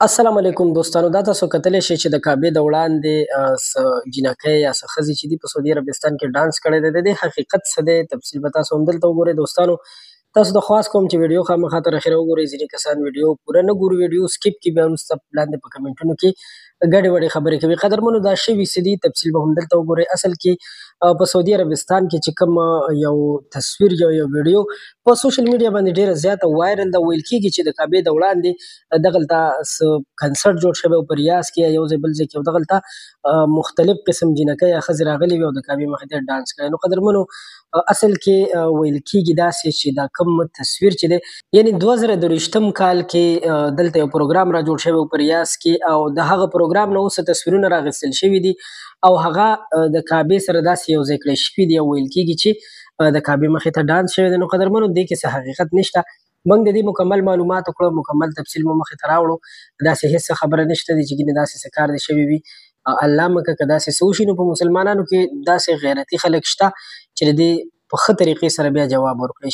السلام علیکم دوستانو، دا تاسو کتلی شئ چې د کعبې د وړاندې څه جینکۍ یا څه ښځې چې دي په سعودي عربستان کې ډانس کړی دی. د دې حقیقت څه دی تفصیل به تاسو همدلته وګورئ. دوستانو تاسو ته خواست کوم چې ویډیو خامخا تر اخره وګورئ. ځینې کسان ویډیو پوره نه ګوري، ویډیو سکیپ کړي، بیا وروسته لاندې په کمنټونو کې ګډې وډې خبرې کوي. قدرمنو دا شوي څه دي تفصیل به همدلته وګورئ. اصل کې په سعودي عربستان کې چې کوم یو تصویر یو ویډیو په سوشل میډیا باندې ډېره زیاته وایرل ده. ویل کېږي چې د کعبې د وړاندې دغلته څه کنسرټ جوړ شوی او په ریاض کې یو ځای بل ځای کې او دغلته مختلف قسم جینکۍ یا ښځې راغلي وي او د کعبې مخې ته ډانس کوي. نو قدرمنو اصل کې ویل کېږي داسې چې دا کوم تصویر چې دی یعنې 2023 کال کې دلته یو پروګرام را جوړ شوی و په ریاض کې او د هغه پروګرام نه اوس تصویرونه راغستل شوي دي او هغه د کعبې سره داسې یو ځای کړی شوي دي او ویل کېږي چې د کعبې مخې ته ډانس شوی دی. نو قدرمنو دې کې څه حقیقت نشته. موږ د دې مکمل معلومات وکړو، مکمل تفصیل مو مخې ته راوړو. داسې هېڅ خبره نشته دی چې ګینې داسې څه کار دې شوی وي. الله مکه که داسې څه وشي نو په مسلمانانو کې داسې غیرتي خلک شته چې د دې په ښه طریقې سره بیا جواب ورکړی